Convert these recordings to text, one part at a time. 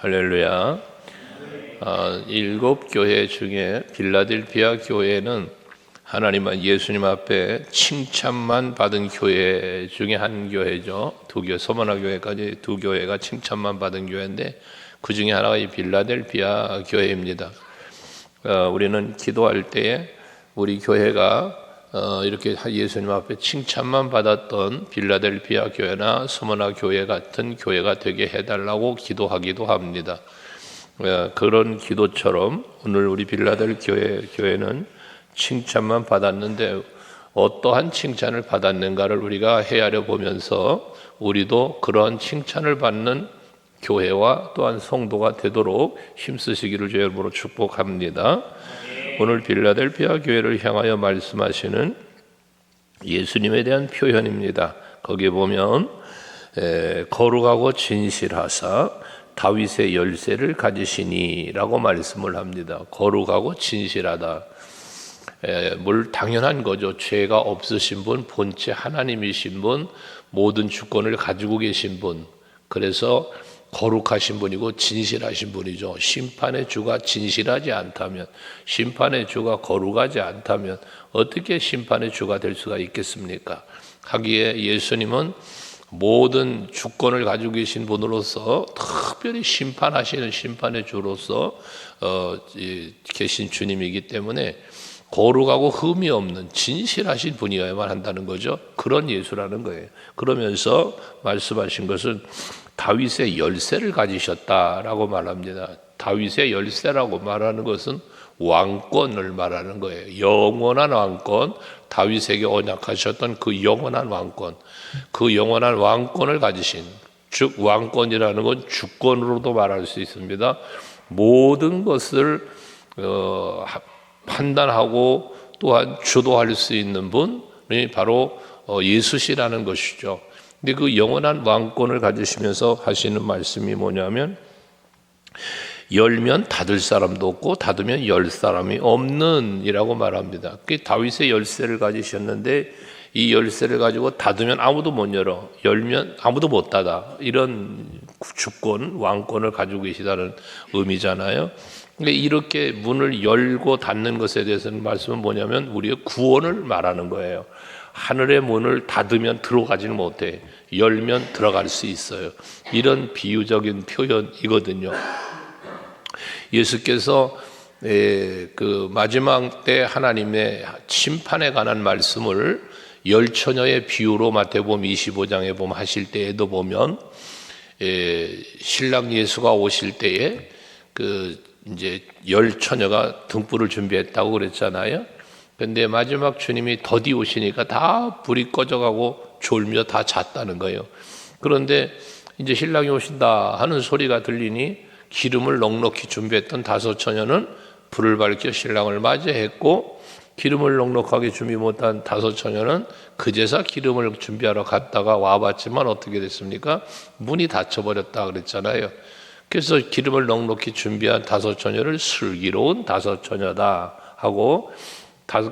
할렐루야. 일곱 교회 중에 빌라델피아 교회는 예수님 앞에 칭찬만 받은 교회 중에 한 교회죠. 두 교회, 서머나 교회까지 두 교회가 칭찬만 받은 교회인데 그 중에 하나가 이 빌라델피아 교회입니다. 우리는 기도할 때에 우리 교회가 이렇게 예수님 앞에 칭찬만 받았던 빌라델피아 교회나 스무나 교회 같은 교회가 되게 해달라고 기도하기도 합니다. 그런 기도처럼 오늘 우리 빌라델피아 교회는 칭찬만 받았는데 어떠한 칭찬을 받았는가를 우리가 헤아려 보면서 우리도 그런 칭찬을 받는 교회와 또한 성도가 되도록 힘쓰시기를 주의 이름으로 축복합니다. 오늘 빌라델피아 교회를 향하여 말씀하시는 예수님에 대한 표현입니다. 거기에 보면 거룩하고 진실하사 다윗의 열쇠를 가지시니 라고 말씀을 합니다. 거룩하고 진실하다. 당연한 거죠. 죄가 없으신 분, 본체 하나님이신 분, 모든 주권을 가지고 계신 분, 그래서 거룩하신 분이고 진실하신 분이죠. 심판의 주가 진실하지 않다면, 심판의 주가 거룩하지 않다면 어떻게 심판의 주가 될 수가 있겠습니까? 하기에 예수님은 모든 주권을 가지고 계신 분으로서 특별히 심판하시는 심판의 주로서 계신 주님이기 때문에 거룩하고 흠이 없는 진실하신 분이어야만 한다는 거죠. 그런 예수라는 거예요. 그러면서 말씀하신 것은 다윗의 열쇠를 가지셨다라고 말합니다. 다윗의 열쇠라고 말하는 것은 왕권을 말하는 거예요. 영원한 왕권, 다윗에게 언약하셨던 그 영원한 왕권, 그 영원한 왕권을 가지신, 즉 왕권이라는 건 주권으로도 말할 수 있습니다. 모든 것을 판단하고 또한 주도할 수 있는 분이 바로 예수시라는 것이죠. 근데 그 영원한 왕권을 가지시면서 하시는 말씀이 뭐냐면 열면 닫을 사람도 없고 닫으면 열 사람이 없는 이라고 말합니다. 그 다윗의 열쇠를 가지셨는데 이 열쇠를 가지고 닫으면 아무도 못 열어, 열면 아무도 못 닫아, 이런 주권, 왕권을 가지고 계시다는 의미잖아요. 근데 이렇게 문을 열고 닫는 것에 대해서는 말씀은 뭐냐면 우리의 구원을 말하는 거예요. 하늘의 문을 닫으면 들어가지는 못해, 열면 들어갈 수 있어요. 이런 비유적인 표현이거든요. 예수께서 그 마지막 때 하나님의 심판에 관한 말씀을 열 처녀의 비유로 마태복음 25장에 보면 하실 때에도 보면 신랑 예수가 오실 때에 이제 열 처녀가 등불을 준비했다고 그랬잖아요. 근데 마지막 주님이 더디 오시니까 다 불이 꺼져가고 졸며 다 잤다는 거예요. 그런데 이제 신랑이 오신다 하는 소리가 들리니 기름을 넉넉히 준비했던 다섯 처녀는 불을 밝혀 신랑을 맞이했고, 기름을 넉넉하게 준비 못한 다섯 처녀는 그제서 기름을 준비하러 갔다가 와봤지만 어떻게 됐습니까? 문이 닫혀버렸다 그랬잖아요. 그래서 기름을 넉넉히 준비한 다섯 처녀를 슬기로운 다섯 처녀다 하고,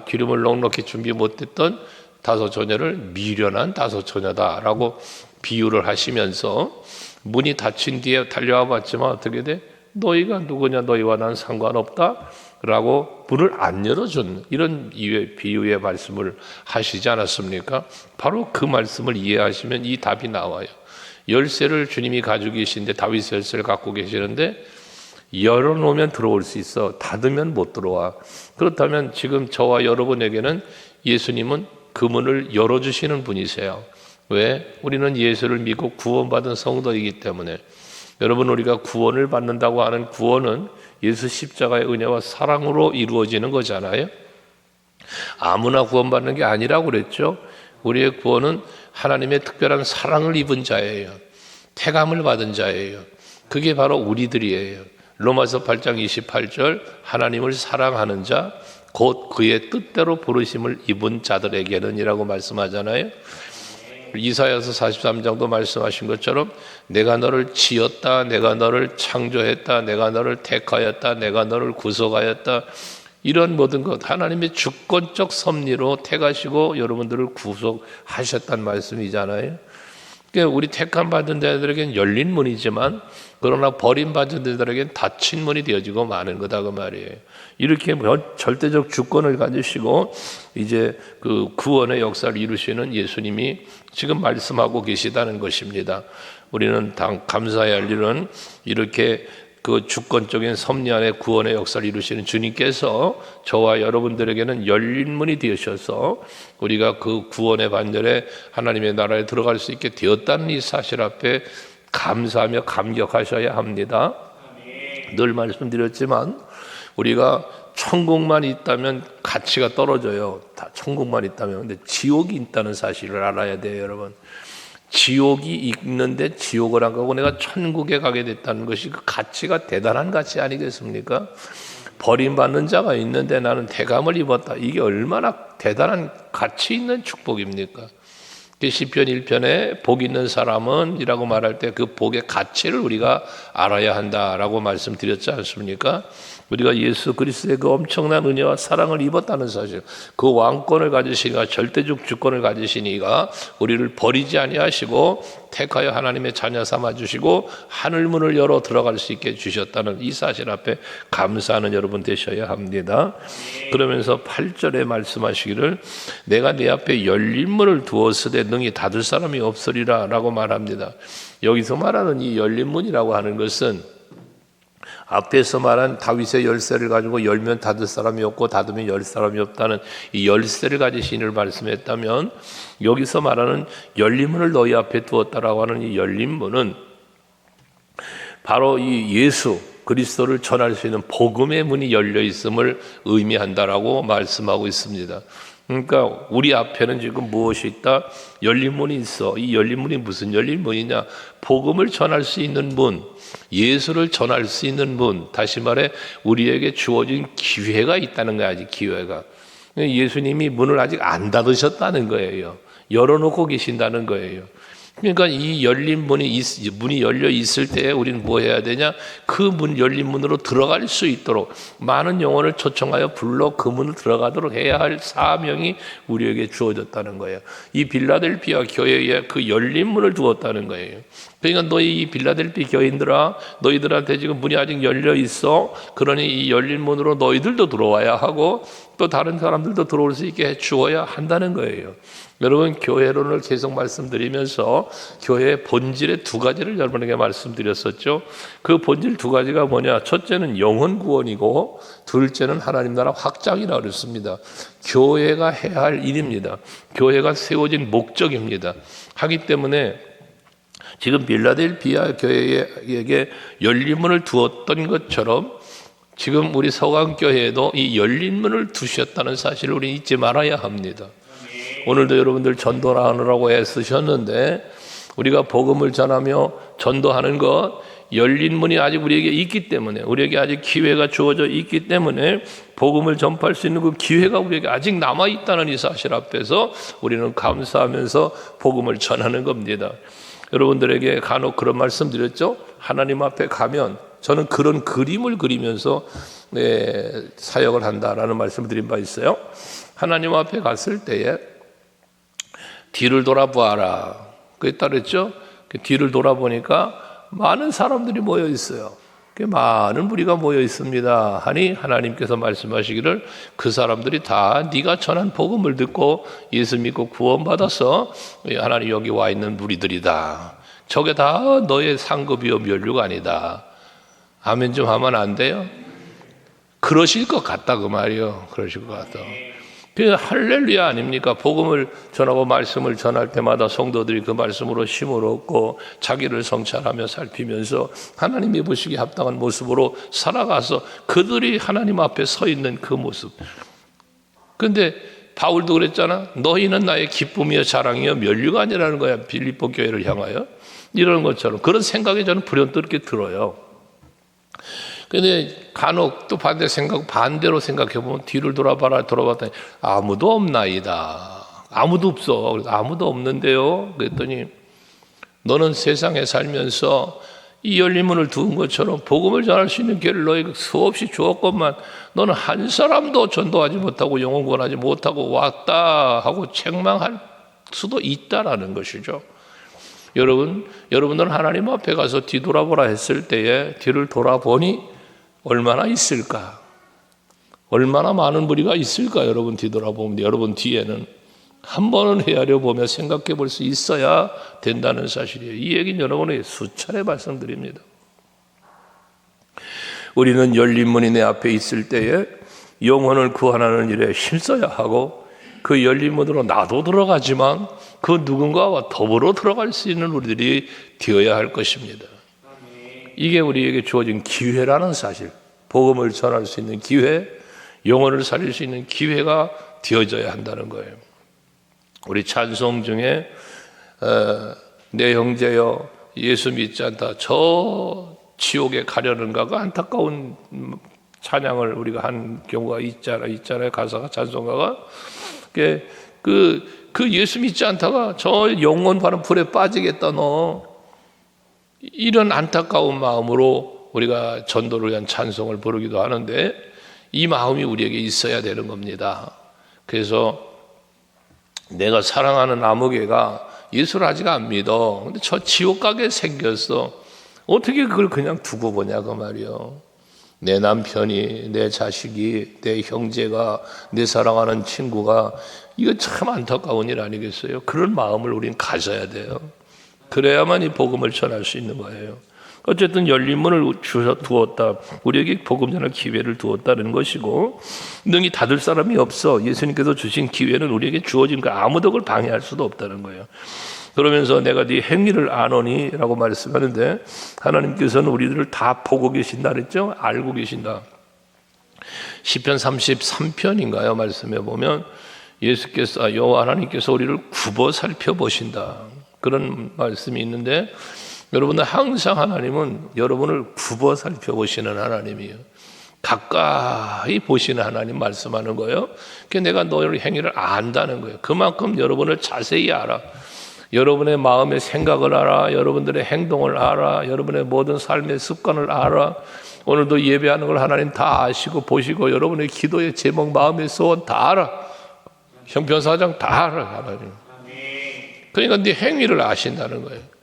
기름을 넉넉히 준비 못했던 다섯 처녀를 미련한 다섯 처녀다라고 비유를 하시면서 문이 닫힌 뒤에 달려와 봤지만 어떻게 돼? 너희가 누구냐, 너희와 난 상관없다 라고 문을 안 열어준, 이런 비유의 말씀을 하시지 않았습니까? 바로 그 말씀을 이해하시면 이 답이 나와요. 열쇠를 주님이 가지고 계신데, 다윗 열쇠를 갖고 계시는데 열어놓으면 들어올 수 있어, 닫으면 못 들어와. 그렇다면 지금 저와 여러분에게는 예수님은 그 문을 열어주시는 분이세요. 왜? 우리는 예수를 믿고 구원받은 성도이기 때문에. 여러분, 우리가 구원을 받는다고 하는 구원은 예수 십자가의 은혜와 사랑으로 이루어지는 거잖아요. 아무나 구원받는 게 아니라고 그랬죠. 우리의 구원은 하나님의 특별한 사랑을 입은 자예요. 택함을 받은 자예요. 그게 바로 우리들이에요. 로마서 8장 28절, 하나님을 사랑하는 자, 곧 그의 뜻대로 부르심을 입은 자들에게는 이라고 말씀하잖아요. 이사야서 43장도 말씀하신 것처럼 내가 너를 지었다, 내가 너를 창조했다, 내가 너를 택하였다, 내가 너를 구속하였다, 이런 모든 것, 하나님의 주권적 섭리로 택하시고 여러분들을 구속하셨단 말씀이잖아요. 그러니까 우리 택함 받은 자들에게는 열린 문이지만 그러나 버림받은 자들에게는 닫힌 문이 되어지고 마는 거다 그 말이에요. 이렇게 절대적 주권을 가지시고 이제 그 구원의 역사를 이루시는 예수님이 지금 말씀하고 계시다는 것입니다. 우리는 감사해야 할 일은 이렇게 그 주권적인 섭리 안에 구원의 역사를 이루시는 주님께서 저와 여러분들에게는 열린 문이 되셔서 우리가 그 구원의 반열에 하나님의 나라에 들어갈 수 있게 되었다는 이 사실 앞에 감사하며 감격하셔야 합니다. 늘 말씀드렸지만 우리가 천국만 있다면 가치가 떨어져요. 다 천국만 있다면. 근데 지옥이 있다는 사실을 알아야 돼요, 여러분. 지옥이 있는데 지옥을 안 가고 내가 천국에 가게 됐다는 것이 그 가치가 대단한 가치 아니겠습니까? 버림받는 자가 있는데 나는 대감을 입었다. 이게 얼마나 대단한 가치 있는 축복입니까? 시편 1편에 복 있는 사람은 이라고 말할 때 그 복의 가치를 우리가 알아야 한다라고 말씀드렸지 않습니까? 우리가 예수 그리스도의 그 엄청난 은혜와 사랑을 입었다는 사실, 그 왕권을 가지시니가, 절대적 주권을 가지시니가 우리를 버리지 아니하시고 택하여 하나님의 자녀 삼아 주시고 하늘 문을 열어 들어갈 수 있게 주셨다는 이 사실 앞에 감사하는 여러분 되셔야 합니다. 그러면서 8절에 말씀하시기를 내가 내 앞에 열린 문을 두었으되 능히 닫을 사람이 없으리라 라고 말합니다. 여기서 말하는 이 열린 문이라고 하는 것은 앞에서 말한 다윗의 열쇠를 가지고 열면 닫을 사람이 없고 닫으면 열 사람이 없다는 이 열쇠를 가지신 이를 말씀했다면, 여기서 말하는 열린 문을 너희 앞에 두었다라고 하는 이 열린 문은 바로 이 예수 그리스도를 전할 수 있는 복음의 문이 열려 있음을 의미한다라고 말씀하고 있습니다. 그러니까 우리 앞에는 지금 무엇이 있다? 열린 문이 있어. 이 열린 문이 무슨 열린 문이냐? 복음을 전할 수 있는 문, 예수를 전할 수 있는 문, 다시 말해 우리에게 주어진 기회가 있다는 거야. 아직 기회가. 예수님이 문을 아직 안 닫으셨다는 거예요. 열어놓고 계신다는 거예요. 그러니까 이 열린 문이 열려 있을 때 우리는 뭐 해야 되냐? 그 문, 열린 문으로 들어갈 수 있도록 많은 영혼을 초청하여 불러 그 문을 들어가도록 해야 할 사명이 우리에게 주어졌다는 거예요. 이 빌라델피아 교회에 그 열린 문을 두었다는 거예요. 그러니까 너희 이 빌라델피 교인들아, 너희들한테 지금 문이 아직 열려 있어. 그러니 이 열린 문으로 너희들도 들어와야 하고 또 다른 사람들도 들어올 수 있게 해 주어야 한다는 거예요. 여러분, 교회론을 계속 말씀드리면서 교회의 본질의 두 가지를 여러분에게 말씀드렸었죠. 그 본질 두 가지가 뭐냐? 첫째는 영혼 구원이고 둘째는 하나님 나라 확장이라고 그랬습니다. 교회가 해야 할 일입니다. 교회가 세워진 목적입니다. 하기 때문에 지금 빌라델피아 교회에게 열린 문을 두었던 것처럼 지금 우리 서강교회에도 이 열린 문을 두셨다는 사실을 우리 잊지 말아야 합니다. 오늘도 여러분들 전도하느라고 애쓰셨는데 우리가 복음을 전하며 전도하는 것, 열린 문이 아직 우리에게 있기 때문에, 우리에게 아직 기회가 주어져 있기 때문에 복음을 전파할 수 있는 그 기회가 우리에게 아직 남아있다는 이 사실 앞에서 우리는 감사하면서 복음을 전하는 겁니다. 여러분들에게 간혹 그런 말씀 드렸죠. 하나님 앞에 가면 저는 그런 그림을 그리면서 사역을 한다라는 말씀을 드린 바 있어요. 하나님 앞에 갔을 때에 뒤를 돌아보아라. 그에 따르죠. 뒤를 돌아보니까 많은 사람들이 모여 있어요. 많은 무리가 모여 있습니다. 하니 하나님께서 말씀하시기를 그 사람들이 다 네가 전한 복음을 듣고 예수 믿고 구원받아서 하나님 여기 와 있는 무리들이다. 저게 다 너의 상급이요 면류가 아니다. 아멘 좀 하면 안 돼요? 그러실 것 같다 그 말이요. 그러실 것 같다. 그 할렐루야 아닙니까? 복음을 전하고 말씀을 전할 때마다 성도들이 그 말씀으로 힘을 얻고 자기를 성찰하며 살피면서 하나님이 보시기에 합당한 모습으로 살아가서 그들이 하나님 앞에 서 있는 그 모습. 근데 바울도 그랬잖아. 너희는 나의 기쁨이요 자랑이요 면류가 아니라는 거야. 빌립보 교회를 향하여. 이런 것처럼 그런 생각이 저는 불현듯하게 들어요. 근데 간혹 또 반대로 생각해 보면 뒤를 돌아봤더니 아무도 없나이다. 아무도 없어. 그래서 아무도 없는데요. 그랬더니 너는 세상에 살면서 이 열린 문을 두은 것처럼 복음을 전할 수 있는 기회를 너희가 수없이 주었건만 너는 한 사람도 전도하지 못하고 영혼 구원하지 못하고 왔다 하고 책망할 수도 있다라는 것이죠. 여러분들은 하나님 앞에 가서 뒤돌아보라 했을 때에 뒤를 돌아보니 얼마나 있을까? 얼마나 많은 무리가 있을까? 여러분 뒤돌아보면 여러분 뒤에는 한 번은 헤아려 보며 생각해 볼 수 있어야 된다는 사실이에요. 이 얘기는 여러분에게 수차례 말씀드립니다. 우리는 열린 문이 내 앞에 있을 때에 영혼을 구원하는 일에 힘써야 하고, 그 열린 문으로 나도 들어가지만 그 누군가와 더불어 들어갈 수 있는 우리들이 되어야 할 것입니다. 이게 우리에게 주어진 기회라는 사실, 복음을 전할 수 있는 기회, 영혼을 살릴 수 있는 기회가 되어져야 한다는 거예요. 우리 찬송 중에 내 형제여 예수 믿지 않다, 저 지옥에 가려는가가 안타까운 찬양을 우리가 한 경우가 있잖아요. 가사가, 찬송가가. 그 예수 믿지 않다가 저 영원 바른 불에 빠지겠다 너, 이런 안타까운 마음으로 우리가 전도를 위한 찬송을 부르기도 하는데, 이 마음이 우리에게 있어야 되는 겁니다. 그래서 내가 사랑하는 아무개가 예수를 아직 안 믿어. 근데 저 지옥 가게 생겼어. 어떻게 그걸 그냥 두고 보냐고 말이요. 내 남편이, 내 자식이, 내 형제가, 내 사랑하는 친구가, 이거 참 안타까운 일 아니겠어요? 그런 마음을 우리는 가져야 돼요. 그래야만 이 복음을 전할 수 있는 거예요. 어쨌든 열린 문을 두었다, 우리에게 복음 전할 기회를 두었다는 것이고, 능히 닫을 사람이 없어. 예수님께서 주신 기회는 우리에게 주어진 거, 아무도 그걸 방해할 수도 없다는 거예요. 그러면서 내가 네 행위를 아노니 라고 말씀하는데, 하나님께서는 우리들을 다 보고 계신다 그랬죠? 알고 계신다. 시편 33편인가요? 말씀해 보면 예수께서, 여호와 하나님께서 우리를 굽어 살펴보신다, 그런 말씀이 있는데, 여러분들 항상 하나님은 여러분을 굽어 살펴보시는 하나님이에요. 가까이 보시는 하나님 말씀하는 거예요. 그러니까 내가 너의 행위를 안다는 거예요. 그만큼 여러분을 자세히 알아. 여러분의 마음의 생각을 알아. 여러분들의 행동을 알아. 여러분의 모든 삶의 습관을 알아. 오늘도 예배하는 걸 하나님 다 아시고 보시고, 여러분의 기도의 제목, 마음의 소원 다 알아. 형편사정 다 알아, 하나님. 그러니까 네 행위를 아신다는 거예요.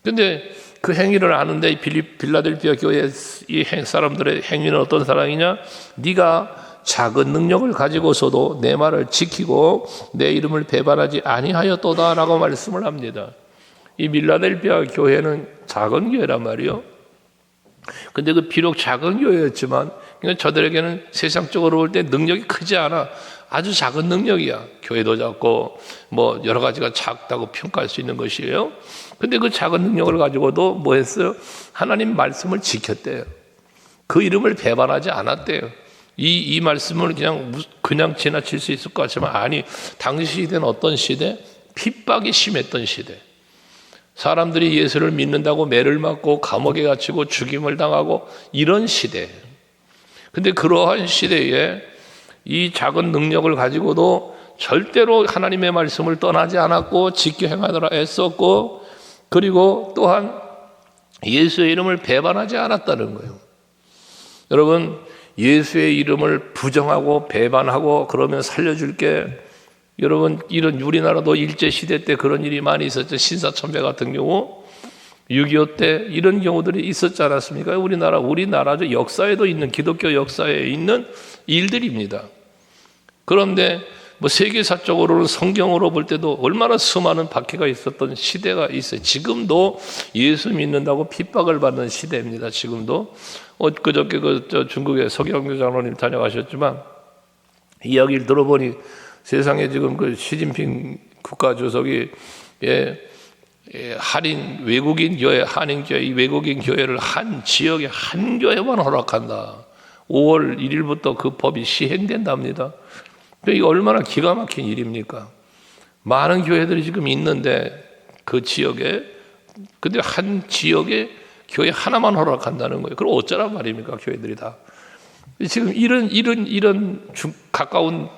근데 그 행위를 아는데, 빌라델피아 교회 이 사람들의 행위는 어떤 사람이냐? 네가 작은 능력을 가지고서도 내 말을 지키고 내 이름을 배반하지 아니하였도다 라고 말씀을 합니다. 이 빌라델피아 교회는 작은 교회란 말이요. 근데 그 비록 작은 교회였지만 저들에게는 세상적으로 볼 때 능력이 크지 않아. 아주 작은 능력이야. 교회도 작고 뭐 여러 가지가 작다고 평가할 수 있는 것이에요. 근데 그 작은 능력을 가지고도 뭐 했어요? 하나님 말씀을 지켰대요. 그 이름을 배반하지 않았대요. 이 말씀을 그냥 지나칠 수 있을 것 같지만, 아니, 당시 시대는 어떤 시대? 핍박이 심했던 시대. 사람들이 예수를 믿는다고 매를 맞고 감옥에 갇히고 죽임을 당하고 이런 시대. 근데 그러한 시대에 이 작은 능력을 가지고도 절대로 하나님의 말씀을 떠나지 않았고 지켜 행하더라 애썼고, 그리고 또한 예수의 이름을 배반하지 않았다는 거예요. 여러분, 예수의 이름을 부정하고 배반하고 그러면 살려줄게. 여러분, 이런 우리나라도 일제시대 때 그런 일이 많이 있었죠. 신사참배 같은 경우, 6.25 때 이런 경우들이 있었지 않았습니까? 우리나라 역사에도 있는, 기독교 역사에 있는 일들입니다. 그런데 뭐 세계사적으로는 성경으로 볼 때도 얼마나 수많은 박해가 있었던 시대가 있어요. 지금도 예수 믿는다고 핍박을 받는 시대입니다. 지금도. 그저께 중국의 서경교 장로님 다녀가셨지만 이야기를 들어보니 세상에 지금 그 시진핑 국가주석이 외국인 교회, 한인교회, 이 외국인 교회를 한 지역에 한 교회만 허락한다. 5월 1일부터 그 법이 시행된답니다. 이게 얼마나 기가 막힌 일입니까? 많은 교회들이 지금 있는데 그 지역에, 근데 한 지역에 교회 하나만 허락한다는 거예요. 그럼 어쩌란 말입니까? 교회들이 다. 지금 이런 가까운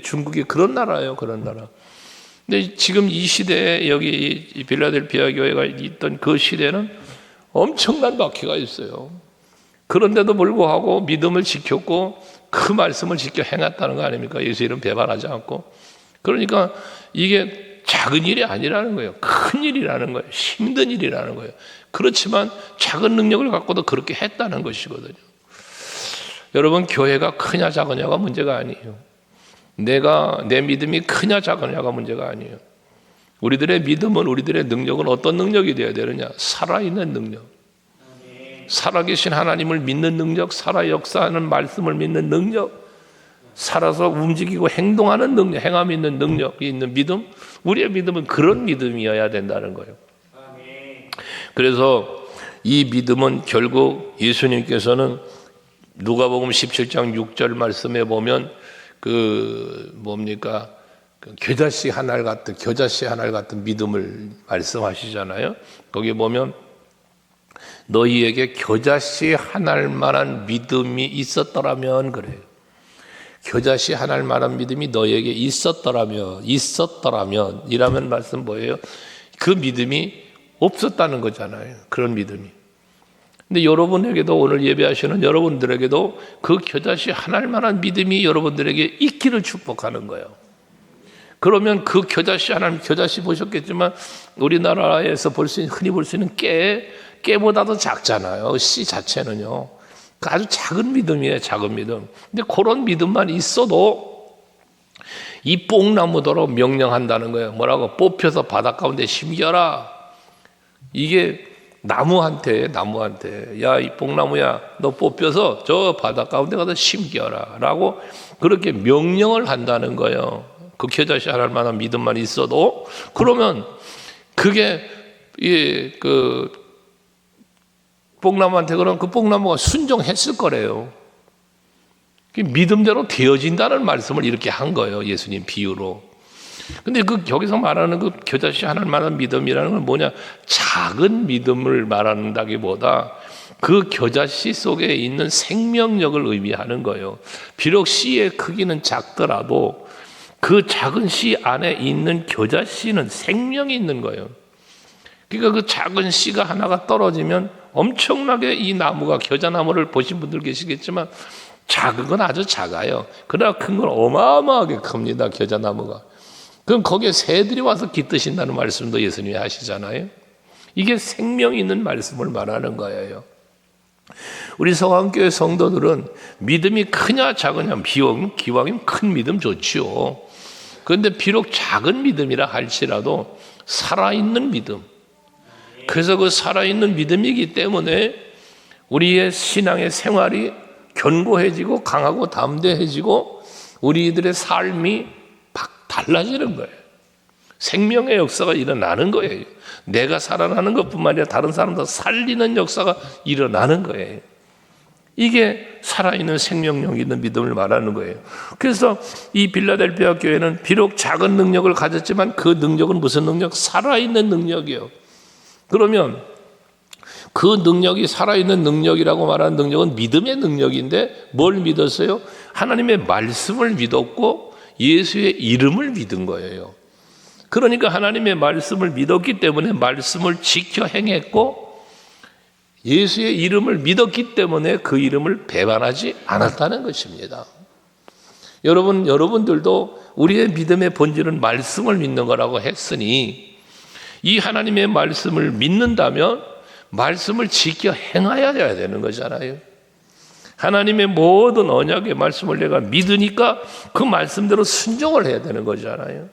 중국이 그런 나라예요. 그런 나라. 근데 지금 이 시대에 여기 이 빌라델피아 교회가 있던 그 시대는 엄청난 박해가 있어요. 그런데도 불구하고 믿음을 지켰고 그 말씀을 지켜 행했다는 거 아닙니까? 예수 이름 배반하지 않고. 그러니까 이게 작은 일이 아니라는 거예요. 큰 일이라는 거예요. 힘든 일이라는 거예요. 그렇지만 작은 능력을 갖고도 그렇게 했다는 것이거든요. 여러분, 교회가 크냐 작으냐가 문제가 아니에요. 내 믿음이 크냐 작으냐가 문제가 아니에요. 우리들의 믿음은, 우리들의 능력은 어떤 능력이 되어야 되느냐? 살아있는 능력. 살아계신 하나님을 믿는 능력, 살아 역사하는 말씀을 믿는 능력, 살아서 움직이고 행동하는 능력, 행함 있는 능력이 있는 믿음. 우리의 믿음은 그런 믿음이어야 된다는 거예요. 그래서 이 믿음은 결국 예수님께서는 누가복음 17장 6절 말씀에 보면 겨자씨 한 알 같은 믿음을 말씀하시잖아요. 거기 보면 너희에게 겨자씨 한 알만한 믿음이 있었더라면, 그래요. 겨자씨 한 알만한 믿음이 너희에게 있었더라면 이라면 말씀 뭐예요? 그 믿음이 없었다는 거잖아요. 그런 믿음이. 근데 여러분에게도, 오늘 예배하시는 여러분들에게도 그 겨자씨 한 알만한 믿음이 여러분들에게 있기를 축복하는 거예요. 그러면 그 겨자씨 보셨겠지만 우리나라에서 흔히 볼 수 있는 깨보다도 작잖아요. 씨 자체는요. 아주 작은 믿음이에요. 작은 믿음. 근데 그런 믿음만 있어도 이 뽕나무도로 명령한다는 거예요. 뭐라고? 뽑혀서 바닷 가운데 심겨라. 이게 나무한테 야, 이 뽕나무야, 너 뽑혀서 저 바닷 가운데 가서 심겨라 라고 그렇게 명령을 한다는 거예요. 그 겨자씨 한 알만한 믿음만 있어도. 그러면 그게 뽕나무한테 그럼 그 뽕나무가 순종했을 거래요. 믿음대로 되어진다는 말씀을 이렇게 한 거예요. 예수님 비유로. 근데 여기서 말하는 그 겨자씨 한 알만한 믿음이라는 건 뭐냐? 작은 믿음을 말한다기보다 그 겨자씨 속에 있는 생명력을 의미하는 거예요. 비록 씨의 크기는 작더라도 그 작은 씨 안에 있는 겨자씨는 생명이 있는 거예요. 그러니까 그 작은 씨가 하나가 떨어지면 엄청나게 이 나무가, 겨자나무를 보신 분들 계시겠지만 작은 건 아주 작아요. 그러나 큰 건 어마어마하게 큽니다. 겨자나무가. 그럼 거기에 새들이 와서 깃드신다는 말씀도 예수님이 하시잖아요. 이게 생명 있는 말씀을 말하는 거예요. 우리 성황교회 성도들은 믿음이 크냐 작으냐, 기왕이면 큰 믿음 좋지요. 그런데 비록 작은 믿음이라 할지라도 살아있는 믿음, 그래서 그 살아있는 믿음이기 때문에 우리의 신앙의 생활이 견고해지고 강하고 담대해지고 우리들의 삶이 달라지는 거예요. 생명의 역사가 일어나는 거예요. 내가 살아나는 것뿐만 아니라 다른 사람도 살리는 역사가 일어나는 거예요. 이게 살아있는 생명력 있는 믿음을 말하는 거예요. 그래서 이 빌라델피아 교회는 비록 작은 능력을 가졌지만 그 능력은 무슨 능력? 살아있는 능력이에요. 그러면 그 능력이 살아있는 능력이라고 말하는 능력은 믿음의 능력인데 뭘 믿었어요? 하나님의 말씀을 믿었고 예수의 이름을 믿은 거예요. 그러니까 하나님의 말씀을 믿었기 때문에 말씀을 지켜 행했고 예수의 이름을 믿었기 때문에 그 이름을 배반하지 않았다는 것입니다. 여러분들도 우리의 믿음의 본질은 말씀을 믿는 거라고 했으니 이 하나님의 말씀을 믿는다면 말씀을 지켜 행하여야 되는 거잖아요. 하나님의 모든 언약의 말씀을 내가 믿으니까 그 말씀대로 순종을 해야 되는 거잖아요.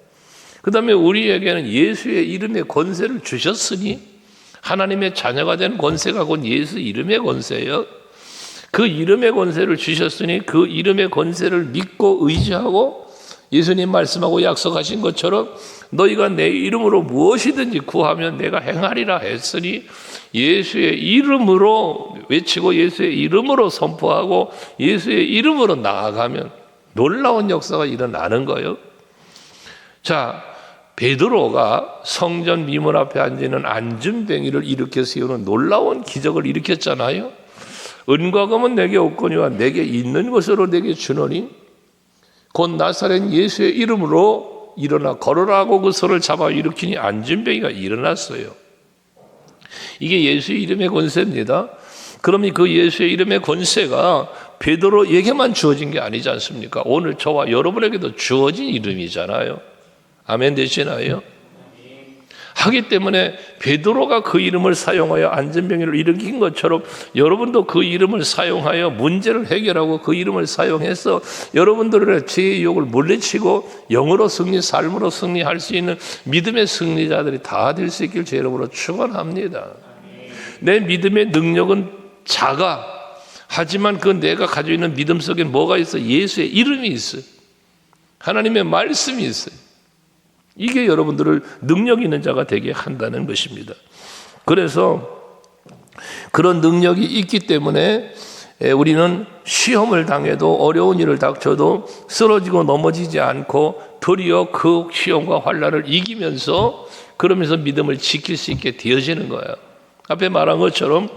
그 다음에 우리에게는 예수의 이름의 권세를 주셨으니 하나님의 자녀가 된 권세가 곧 예수 이름의 권세예요. 그 이름의 권세를 주셨으니 그 이름의 권세를 믿고 의지하고 예수님 말씀하고 약속하신 것처럼 너희가 내 이름으로 무엇이든지 구하면 내가 행하리라 했으니 예수의 이름으로 외치고 예수의 이름으로 선포하고 예수의 이름으로 나아가면 놀라운 역사가 일어나는 거예요. 자, 베드로가 성전 미문 앞에 앉아있는 안전뱅이를 일으켜 세우는 놀라운 기적을 일으켰잖아요. 은과 금은 내게 없거니와 내게 있는 것으로 내게 주노니 곧 나사렛 예수의 이름으로 일어나 걸으라고 그 손을 잡아 일으키니 안전뱅이가 일어났어요. 이게 예수의 이름의 권세입니다. 그러면 그 예수의 이름의 권세가 베드로에게만 주어진 게 아니지 않습니까? 오늘 저와 여러분에게도 주어진 이름이잖아요. 아멘 되시나요? 하기 때문에 베드로가 그 이름을 사용하여 안전병을 일으킨 것처럼 여러분도 그 이름을 사용하여 문제를 해결하고 그 이름을 사용해서 여러분들의 죄의 유혹을 물리치고 영으로 승리, 삶으로 승리할 수 있는 믿음의 승리자들이 다 될 수 있길 제 이름으로 축원합니다. 내 믿음의 능력은 작아. 하지만 그 내가 가지고 있는 믿음 속에 뭐가 있어? 예수의 이름이 있어요. 하나님의 말씀이 있어요. 이게 여러분들을 능력 있는 자가 되게 한다는 것입니다. 그래서 그런 능력이 있기 때문에 우리는 시험을 당해도 어려운 일을 닥쳐도 쓰러지고 넘어지지 않고 도리어 그 시험과 환난을 이기면서 그러면서 믿음을 지킬 수 있게 되어지는 거예요. 앞에 말한 것처럼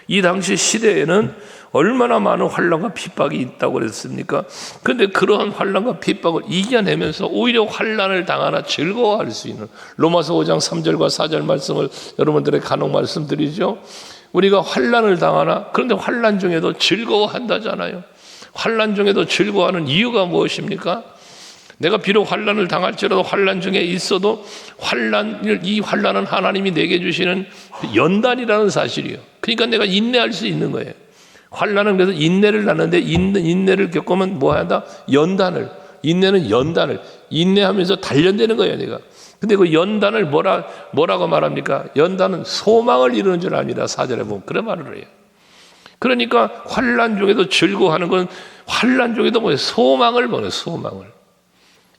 이 당시 시대에는 얼마나 많은 환난과 핍박이 있다고 그랬습니까? 그런데 그러한 환난과 핍박을 이겨내면서 오히려 환난을 당하나 즐거워할 수 있는 로마서 5장 3절과 4절 말씀을 여러분들의 간혹 말씀드리죠. 우리가 환난을 당하나 그런데 환난 중에도 즐거워한다잖아요. 환난 중에도 즐거워하는 이유가 무엇입니까? 내가 비록 환난을 당할지라도 환난 중에 있어도 이 환난은 하나님이 내게 주시는 연단이라는 사실이에요. 그러니까 내가 인내할 수 있는 거예요. 환난은 그래서 인내를 낳는데 인내를 겪으면 뭐 한다? 연단을. 인내는 연단을. 인내하면서 단련되는 거예요, 내가. 근데 그 연단을 뭐라고 말합니까? 연단은 소망을 이루는 줄 압니다. 4절에 보면 그런 말을 해요. 그러니까 환난 중에도 즐거워하는 건 환난 중에도 뭐예요? 소망을 보내, 소망을.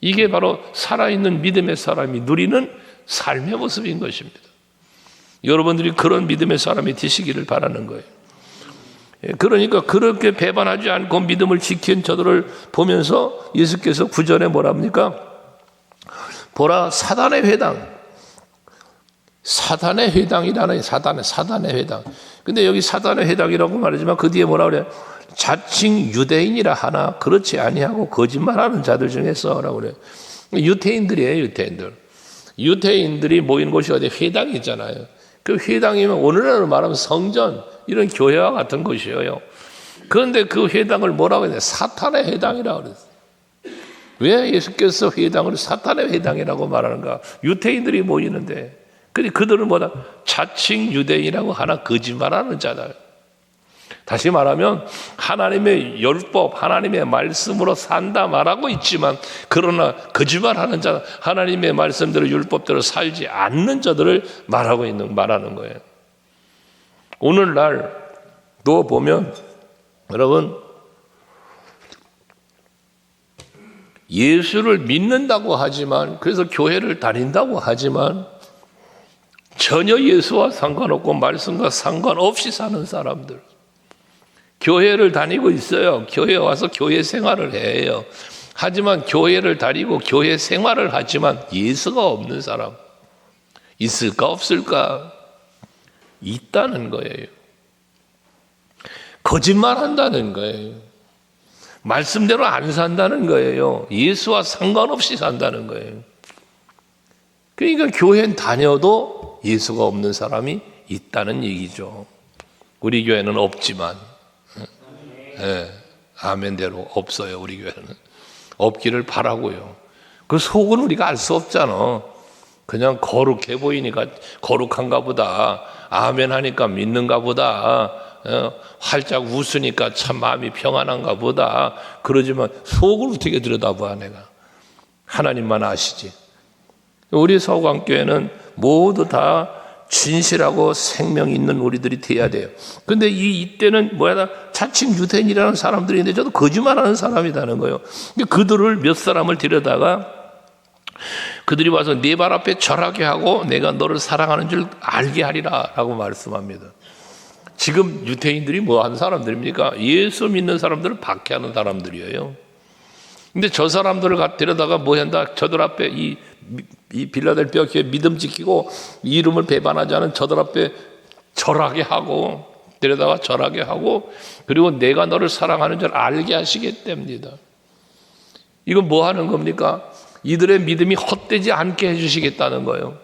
이게 바로 살아있는 믿음의 사람이 누리는 삶의 모습인 것입니다. 여러분들이 그런 믿음의 사람이 되시기를 바라는 거예요. 그러니까 그렇게 배반하지 않고 믿음을 지킨 저들을 보면서 예수께서 9절에 뭐랍니까? 보라 사단의 회당. 사단의 회당이라는 사단의 회당. 근데 여기 사단의 회당이라고 말하지만 그 뒤에 뭐라 그래요? 자칭 유대인이라 하나 그렇지 아니하고 거짓말하는 자들 중에서라고 그래요. 유대인들이에요, 유대인들. 유대인들이 모이는 곳이 어디 회당이 있잖아요. 그 회당이면 오늘날로 말하면 성전 이런 교회와 같은 것이에요. 그런데 그 회당을 뭐라고 해야 돼? 사탄의 회당이라고 그랬어요. 왜 예수께서 회당을 사탄의 회당이라고 말하는가? 유대인들이 모이는데, 근데 그들은 뭐다? 자칭 유대인이라고 하나 거짓말하는 자다. 다시 말하면 하나님의 율법, 하나님의 말씀으로 산다 말하고 있지만 그러나 거짓말하는 자, 하나님의 말씀대로 율법대로 살지 않는 자들을 말하는 거예요. 오늘날 또 보면 여러분 예수를 믿는다고 하지만 그래서 교회를 다닌다고 하지만 전혀 예수와 상관없고 말씀과 상관없이 사는 사람들 교회를 다니고 있어요. 교회에 와서 교회 생활을 해요. 하지만 교회를 다니고 교회 생활을 하지만 예수가 없는 사람 있을까 없을까? 있다는 거예요. 거짓말한다는 거예요. 말씀대로 안 산다는 거예요. 예수와 상관없이 산다는 거예요. 그러니까 교회는 다녀도 예수가 없는 사람이 있다는 얘기죠. 우리 교회는 없지만 네, 아멘대로 없어요. 우리 교회는 없기를 바라고요. 그 속은 우리가 알 수 없잖아. 그냥 거룩해 보이니까 거룩한가 보다. 아멘 하니까 믿는가 보다. 활짝 웃으니까 참 마음이 평안한가 보다. 그러지만 속을 어떻게 들여다봐 내가. 하나님만 아시지. 우리 서강교회는 모두 다 진실하고 생명 있는 우리들이 돼야 돼요. 근데 이때는 뭐야? 자칭 유대인이라는 사람들이 있는데 저도 거짓말하는 사람이라는 거예요. 그들을 몇 사람을 데려다가 그들이 와서 네 발 앞에 절하게 하고 내가 너를 사랑하는 줄 알게 하리라 라고 말씀합니다. 지금 유대인들이 뭐 하는 사람들입니까? 예수 믿는 사람들을 박해하는 사람들이에요. 근데 저 사람들을 데려다가 뭐 한다? 저들 앞에 이 빌라델피아 교회 믿음 지키고 이름을 배반하지 않은 저들 앞에 절하게 하고 데려다가 절하게 하고 그리고 내가 너를 사랑하는 줄 알게 하시겠답니다. 이건 뭐 하는 겁니까? 이들의 믿음이 헛되지 않게 해주시겠다는 거예요.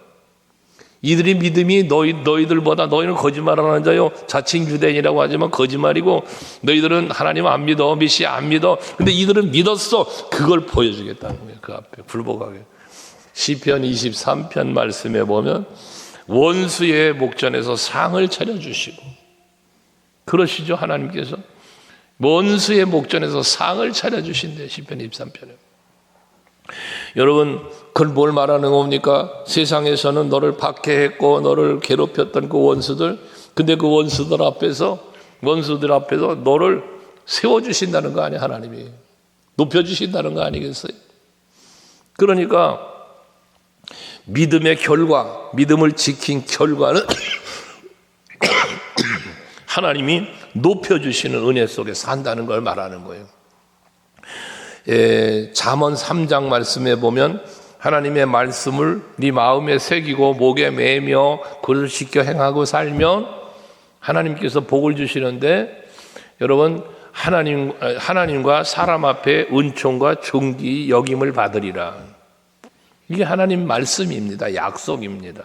이들의 믿음이 너희들보다 너희는 거짓말하는 자요. 자칭 유대인이라고 하지만 거짓말이고 너희들은 하나님 안 믿어. 메시아 안 믿어. 근데 이들은 믿었어. 그걸 보여주겠다는 거예요. 그 앞에 굴복하게. 시편 23편 말씀에 보면 원수의 목전에서 상을 차려주시고, 그러시죠. 하나님께서 원수의 목전에서 상을 차려주신대. 시편 23편에. 여러분, 그걸 뭘 말하는 겁니까? 세상에서는 너를 박해했고 너를 괴롭혔던 그 원수들, 근데 그 원수들 앞에서 너를 세워주신다는 거 아니에요. 하나님이 높여주신다는 거 아니겠어요? 그러니까 믿음의 결과, 믿음을 지킨 결과는 하나님이 높여주시는 은혜 속에 산다는 걸 말하는 거예요. 잠언 3장 말씀에 보면 하나님의 말씀을 네 마음에 새기고 목에 매며 그를 지켜 행하고 살면 하나님께서 복을 주시는데, 여러분, 하나님과 사람 앞에 은총과 존귀 여김을 받으리라. 이게 하나님 말씀입니다. 약속입니다.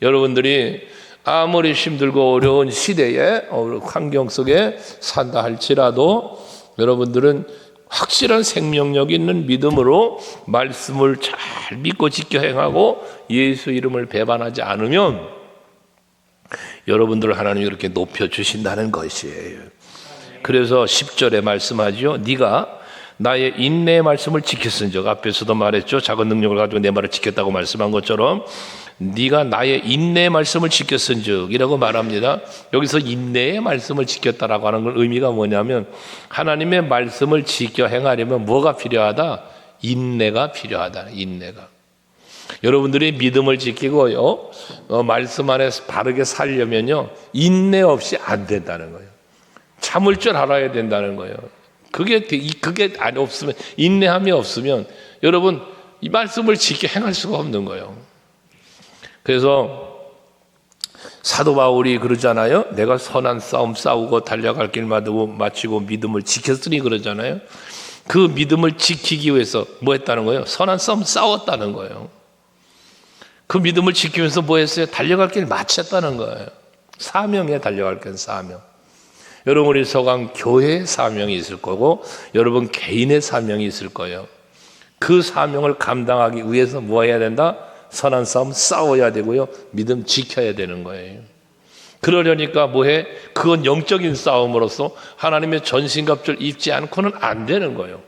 여러분들이 아무리 힘들고 어려운 시대에 환경 속에 산다 할지라도 여러분들은 확실한 생명력 있는 믿음으로 말씀을 잘 믿고 지켜 행하고 예수 이름을 배반하지 않으면 여러분들을 하나님이 이렇게 높여주신다는 것이에요. 그래서 10절에 말씀하죠. 네가 나의 인내의 말씀을 지켰은즉, 앞에서도 말했죠. 작은 능력을 가지고 내 말을 지켰다고 말씀한 것처럼 네가 나의 인내의 말씀을 지켰은즉 이라고 말합니다. 여기서 인내의 말씀을 지켰다라고 하는 건 의미가 뭐냐면 하나님의 말씀을 지켜 행하려면 뭐가 필요하다? 인내가 필요하다. 인내가. 여러분들이 믿음을 지키고요, 말씀 안에서 바르게 살려면요, 인내 없이 안 된다는 거예요. 참을 줄 알아야 된다는 거예요. 그게 없으면, 인내함이 없으면 여러분 이 말씀을 지켜 행할 수가 없는 거예요. 그래서 사도 바울이 그러잖아요. 내가 선한 싸움 싸우고 달려갈 길 마치고 믿음을 지켰으니 그러잖아요. 그 믿음을 지키기 위해서 뭐 했다는 거예요? 선한 싸움 싸웠다는 거예요. 그 믿음을 지키면서 뭐 했어요? 달려갈 길 마쳤다는 거예요. 사명에 달려갈 길 사명. 여러분, 우리 서강 교회의 사명이 있을 거고 여러분 개인의 사명이 있을 거예요. 그 사명을 감당하기 위해서 뭐 해야 된다? 선한 싸움 싸워야 되고요, 믿음 지켜야 되는 거예요. 그러려니까 뭐해? 그건 영적인 싸움으로서 하나님의 전신갑주를 입지 않고는 안 되는 거예요.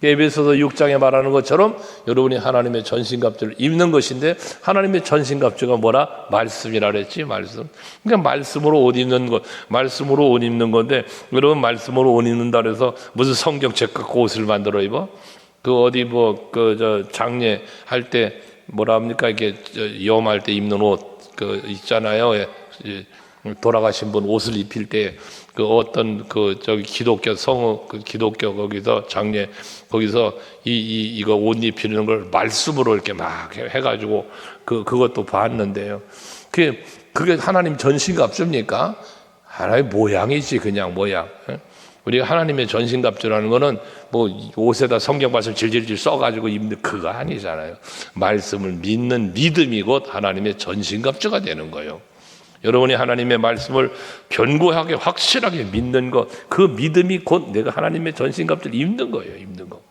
에베소서 6장에 말하는 것처럼 여러분이 하나님의 전신갑주를 입는 것인데, 하나님의 전신갑주가 뭐라? 말씀이라 그랬지. 말씀. 그러니까 말씀으로 옷 입는 것, 말씀으로 옷 입는 건데, 여러분 말씀으로 옷 입는다 그래서 무슨 성경책 갖고 옷을 만들어 입어? 그 어디 장례 할 때 뭐라 합니까? 이게 염할 때 입는 옷 있잖아요. 돌아가신 분 옷을 입힐 때 그 어떤 기독교 성우 기독교 거기서 장례 거기서 이거 옷 입히는 걸 말씀으로 이렇게 막 해가지고 그것도 봤는데요. 그게 하나님 전신갑주입니까? 하나의 모양이지, 그냥 모양. 우리가 하나님의 전신갑주라는 거는 뭐 옷에다 성경 말씀 질질질 써가지고 입는 그거 아니잖아요. 말씀을 믿는 믿음이 곧 하나님의 전신갑주가 되는 거예요. 여러분이 하나님의 말씀을 견고하게 확실하게 믿는 것, 그 믿음이 곧 내가 하나님의 전신갑주를 입는 거예요. 입는 거.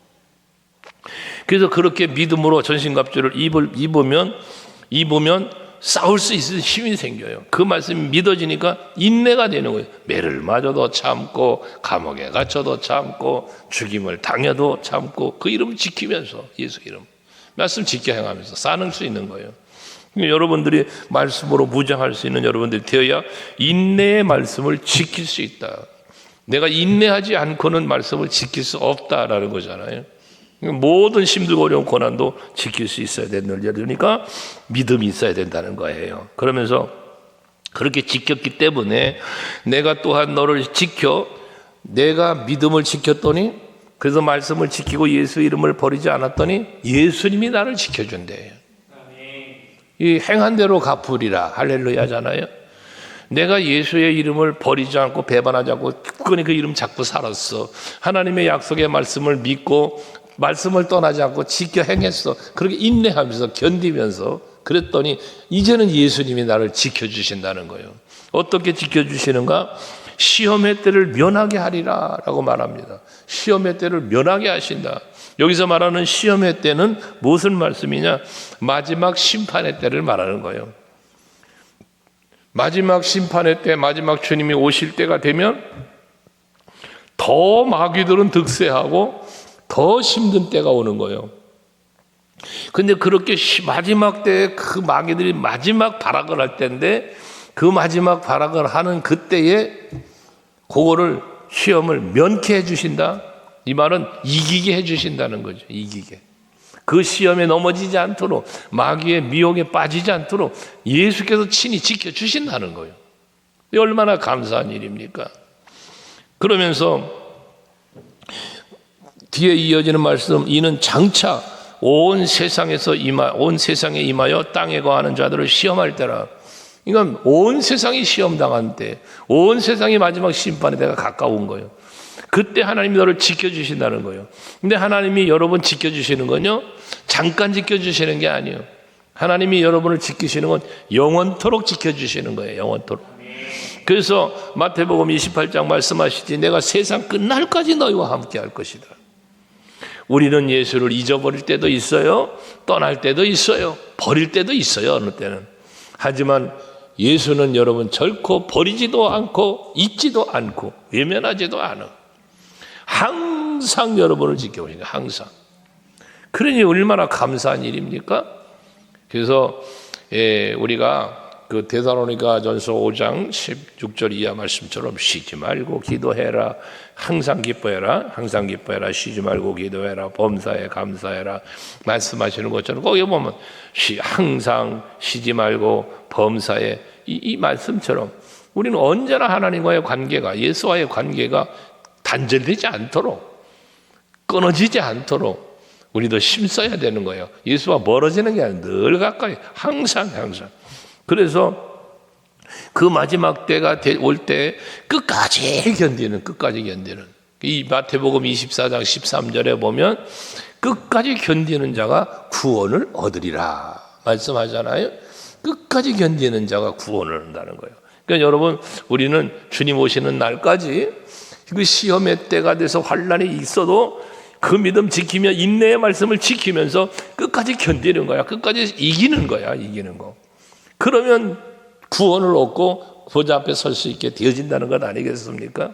그래서 그렇게 믿음으로 전신갑주를 입으면 싸울 수 있는 힘이 생겨요. 그 말씀이 믿어지니까 인내가 되는 거예요. 매를 맞아도 참고, 감옥에 갇혀도 참고, 죽임을 당해도 참고, 그 이름을 지키면서, 예수 이름 말씀 지켜 행하면서 사는 수 있는 거예요. 여러분들이 말씀으로 무장할 수 있는 여러분들이 되어야 인내의 말씀을 지킬 수 있다. 내가 인내하지 않고는 말씀을 지킬 수 없다라는 거잖아요. 모든 힘들고 어려운 고난도 지킬 수 있어야 된다는, 그러니까 믿음이 있어야 된다는 거예요. 그러면서 그렇게 지켰기 때문에 내가 또한 너를 지켜, 내가 믿음을 지켰더니, 그래서 말씀을 지키고 예수 이름을 버리지 않았더니 예수님이 나를 지켜준대요. 이 행한 대로 갚으리라 할렐루야잖아요. 내가 예수의 이름을 버리지 않고 배반하지 않고 굳건히 그 이름 잡고 살았어. 하나님의 약속의 말씀을 믿고 말씀을 떠나지 않고 지켜 행했어. 그렇게 인내하면서 견디면서 그랬더니 이제는 예수님이 나를 지켜주신다는 거예요. 어떻게 지켜주시는가? 시험의 때를 면하게 하리라 라고 말합니다. 시험의 때를 면하게 하신다. 여기서 말하는 시험의 때는 무슨 말씀이냐? 마지막 심판의 때를 말하는 거예요. 마지막 심판의 때, 마지막 주님이 오실 때가 되면 더 마귀들은 득세하고 더 힘든 때가 오는 거예요. 근데 그렇게 마지막 때에 그 마귀들이 마지막 발악을 할 때인데, 그 마지막 발악을 하는 그때에 그거를 시험을 면케 해주신다. 이 말은 이기게 해주신다는 거죠. 이기게. 그 시험에 넘어지지 않도록, 마귀의 미혹에 빠지지 않도록 예수께서 친히 지켜주신다는 거예요. 이 얼마나 감사한 일입니까? 그러면서 뒤에 이어지는 말씀, 이는 장차 온 세상에 임하여 땅에 거하는 자들을 시험할 때라. 그러니까 온 세상이 시험당한 때, 온 세상이 마지막 심판의 때가 가까운 거예요. 그때 하나님이 너를 지켜주신다는 거예요. 근데 하나님이 여러분 지켜주시는 건요, 잠깐 지켜주시는 게 아니에요. 하나님이 여러분을 지키시는 건 영원토록 지켜주시는 거예요. 영원토록. 그래서 마태복음 28장 말씀하시지, 내가 세상 끝날까지 너희와 함께 할 것이다. 우리는 예수를 잊어버릴 때도 있어요. 떠날 때도 있어요. 버릴 때도 있어요. 어느 때는. 하지만 예수는 여러분 결코 버리지도 않고 잊지도 않고 외면하지도 않아. 항상 여러분을 지켜보니까 항상. 그러니 얼마나 감사한 일입니까? 그래서 우리가 그 데살로니가전서 5장 16절 이하 말씀처럼 쉬지 말고 기도해라. 항상 기뻐해라. 항상 기뻐해라. 쉬지 말고 기도해라. 범사에 감사해라. 말씀하시는 것처럼 거기 보면 항상 쉬지 말고 범사에 이 말씀처럼 우리는 언제나 하나님과의 관계가, 예수와의 관계가 단절되지 않도록, 끊어지지 않도록 우리도 힘써야 되는 거예요. 예수와 멀어지는 게 아니라 늘 가까이, 항상. 그래서 그 마지막 때가 올 때 끝까지 견디는 이 마태복음 24장 13절에 보면 끝까지 견디는 자가 구원을 얻으리라 말씀하잖아요. 끝까지 견디는 자가 구원을 얻는다는 거예요. 그러니까 여러분, 우리는 주님 오시는 날까지 그 시험의 때가 돼서 환난이 있어도 그 믿음 지키며 인내의 말씀을 지키면서 끝까지 견디는 거야. 끝까지 이기는 거야. 이기는 거. 그러면 구원을 얻고 보좌 앞에 설 수 있게 되어진다는 것 아니겠습니까?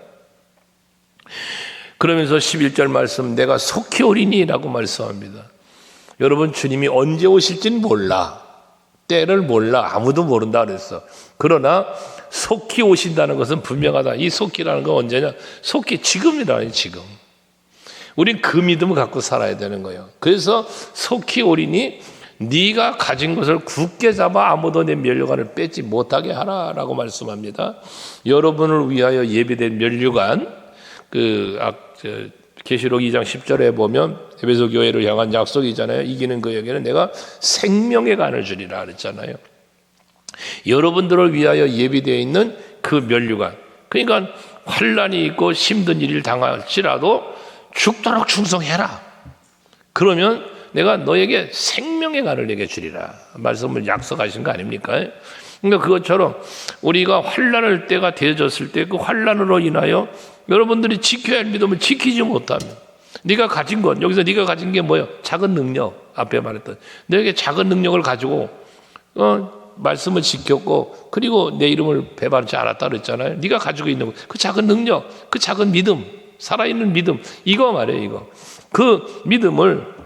그러면서 11절 말씀, 내가 속히 오리니라고 말씀합니다. 여러분, 주님이 언제 오실지는 몰라. 때를 몰라. 아무도 모른다 그랬어. 그러나 속히 오신다는 것은 분명하다. 이 속히라는 건 언제냐? 속히 지금이라니, 지금. 우린 그 믿음을 갖고 살아야 되는 거예요. 그래서 속히 오리니 네가 가진 것을 굳게 잡아 아무도 내 면류관을 뺏지 못하게 하라라고 말씀합니다. 여러분을 위하여 예비된 면류관, 계시록 2장 10절에 보면 에베소 교회를 향한 약속이잖아요. 이기는 그에게는 내가 생명의 관을 주리라 그랬잖아요. 여러분들을 위하여 예비되어 있는 그 면류관, 그러니까 환난이 있고 힘든 일을 당할지라도 죽도록 충성해라. 그러면 내가 너에게 생명의 관을 내게 주리라 말씀을 약속하신 거 아닙니까? 그러니까 그것처럼 우리가 환난할 때가 되어졌을 때 그 환난으로 인하여 여러분들이 지켜야 할 믿음을 지키지 못하면, 네가 가진 것, 여기서 네가 가진 게 뭐예요? 작은 능력, 앞에 말했던 너에게 작은 능력을 가지고 말씀을 지켰고 그리고 내 이름을 배반하지 않았다 그랬잖아요. 네가 가지고 있는 그 작은 능력, 그 작은 믿음, 살아있는 믿음, 이거 말이에요. 이거 그 믿음을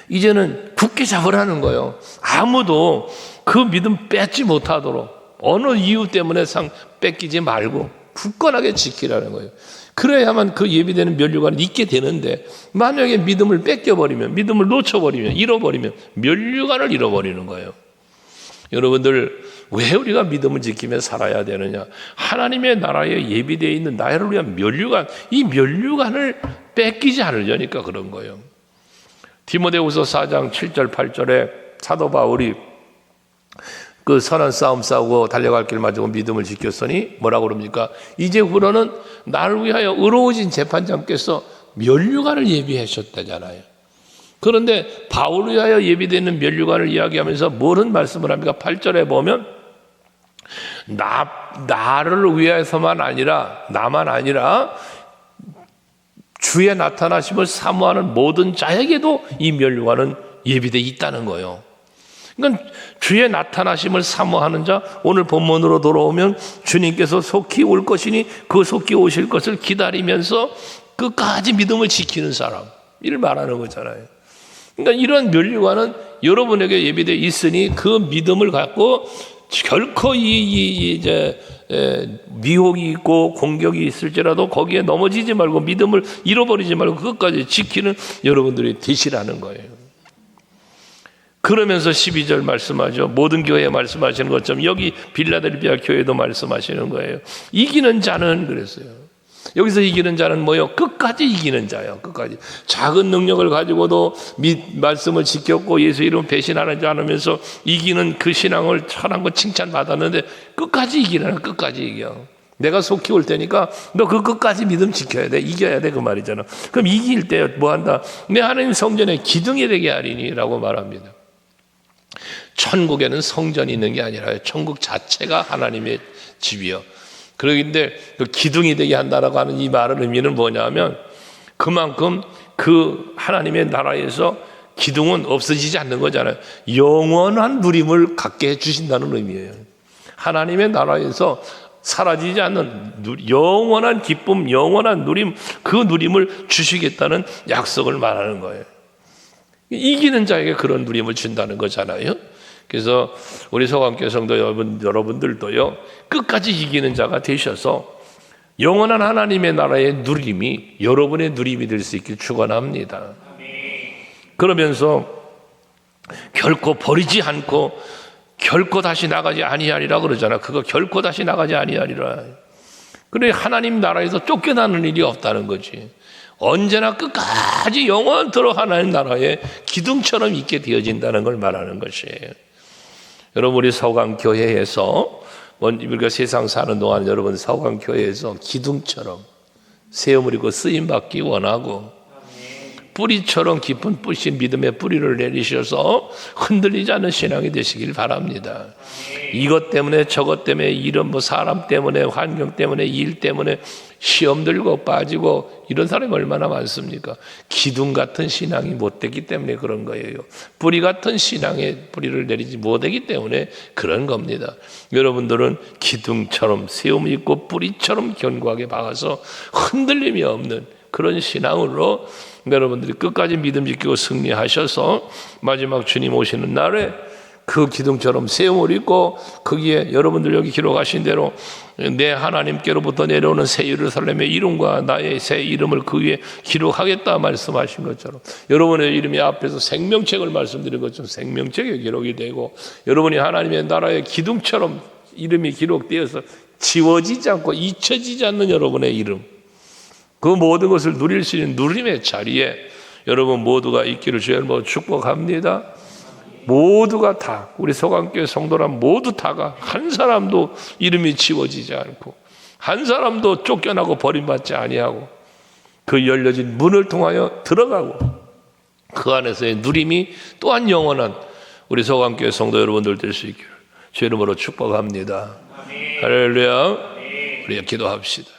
이제는 굳게 잡으라는 거예요. 아무도 그 믿음 뺏지 못하도록 어느 이유 때문에 뺏기지 말고 굳건하게 지키라는 거예요. 그래야만 그 예비되는 면류관을 잊게 되는데, 만약에 믿음을 뺏겨버리면, 믿음을 놓쳐버리면, 잃어버리면 면류관을 잃어버리는 거예요. 여러분들, 왜 우리가 믿음을 지키며 살아야 되느냐? 하나님의 나라에 예비되어 있는 나를 위한 면류관, 이 면류관을 뺏기지 않으려니까 그런 거예요. 디모데후서 4장 7절 8절에 사도 바울이 그 선한 싸움 싸우고 달려갈 길 마치고 믿음을 지켰으니 뭐라고 그럽니까? 이제 후로는 나를 위하여 의로우신 재판장께서 면류관을 예비하셨다잖아요. 그런데 바울을 위하여 예비되는 면류관을 이야기하면서 뭐는 말씀을 합니까? 8절에 보면 나를 위해서만 아니라, 나만 아니라 주의 나타나심을 사모하는 모든 자에게도 이 면류관은 예비되어 있다는 거예요. 그러니까 주의 나타나심을 사모하는 자, 오늘 본문으로 돌아오면 주님께서 속히 올 것이니 그 속히 오실 것을 기다리면서 끝까지 믿음을 지키는 사람, 이를 말하는 거잖아요. 그러니까 이런 면류관은 여러분에게 예비되어 있으니 그 믿음을 갖고 결코 미혹이 있고 공격이 있을지라도 거기에 넘어지지 말고 믿음을 잃어버리지 말고 끝까지 지키는 여러분들이 되시라는 거예요. 그러면서 12절 말씀하죠. 모든 교회에 말씀하시는 것처럼 여기 빌라델비아 교회도 말씀하시는 거예요. 이기는 자는 그랬어요. 여기서 이기는 자는 뭐요? 끝까지 이기는 자요. 끝까지. 작은 능력을 가지고도 말씀을 지켰고 예수 이름 배신하지 않으면서 이기는 그 신앙을 천한 거 칭찬받았는데 끝까지 이기는, 끝까지 이겨. 내가 속히 올 테니까 너 그 끝까지 믿음 지켜야 돼. 이겨야 돼. 그 말이잖아. 그럼 이길 때 뭐 한다? 내 하나님 성전에 기둥이 되게 하리니 라고 말합니다. 천국에는 성전이 있는 게 아니라 천국 자체가 하나님의 집이요. 그런데 그 기둥이 되게 한다라고 하는 이 말의 의미는 뭐냐면 그만큼 그 하나님의 나라에서 기둥은 없어지지 않는 거잖아요. 영원한 누림을 갖게 해주신다는 의미예요. 하나님의 나라에서 사라지지 않는 영원한 기쁨, 영원한 누림, 그 누림을 주시겠다는 약속을 말하는 거예요. 이기는 자에게 그런 누림을 준다는 거잖아요. 그래서 우리 서강교회 성도 여러분들도요, 끝까지 이기는 자가 되셔서 영원한 하나님의 나라의 누림이 여러분의 누림이 될 수 있길 축원합니다. 그러면서 결코 버리지 않고 결코 다시 나가지 아니하리라 그러잖아. 그거 결코 다시 나가지 아니하리라. 그래, 하나님 나라에서 쫓겨나는 일이 없다는 거지. 언제나 끝까지 영원토록 하나님 나라의 기둥처럼 있게 되어진다는 걸 말하는 것이에요. 여러분, 우리 서강교회에서 우리가 세상 사는 동안 여러분 서강교회에서 기둥처럼 세움을 입고 쓰임받기 원하고 뿌리처럼 깊은 뿌신 믿음의 뿌리를 내리셔서 흔들리지 않는 신앙이 되시길 바랍니다. 이것 때문에 저것 때문에 이런 사람 때문에 환경 때문에 일 때문에 시험 들고 빠지고 이런 사람이 얼마나 많습니까? 기둥 같은 신앙이 못되기 때문에 그런 거예요. 뿌리 같은 신앙의 뿌리를 내리지 못하기 때문에 그런 겁니다. 여러분들은 기둥처럼 세움 있고 뿌리처럼 견고하게 박아서 흔들림이 없는 그런 신앙으로 여러분들이 끝까지 믿음 지키고 승리하셔서 마지막 주님 오시는 날에 그 기둥처럼 세움을 입고 거기에 여러분들 여기 기록하신 대로 내 하나님께로부터 내려오는 새 예루살렘의 이름과 나의 새 이름을 그 위에 기록하겠다 말씀하신 것처럼 여러분의 이름이 앞에서 생명책을 말씀드린 것처럼 생명책에 기록이 되고 여러분이 하나님의 나라의 기둥처럼 이름이 기록되어서 지워지지 않고 잊혀지지 않는 여러분의 이름, 그 모든 것을 누릴 수 있는 누림의 자리에 여러분 모두가 있기를 주의 이름으로 축복합니다. 모두가 다, 우리 서강교회 성도란 모두 다가 한 사람도 이름이 지워지지 않고 한 사람도 쫓겨나고 버림받지 아니하고 그 열려진 문을 통하여 들어가고 그 안에서의 누림이 또한 영원한 우리 서강교회 성도 여러분들 될 수 있기를 주의 이름으로 축복합니다. 할렐루야. 우리 기도합시다.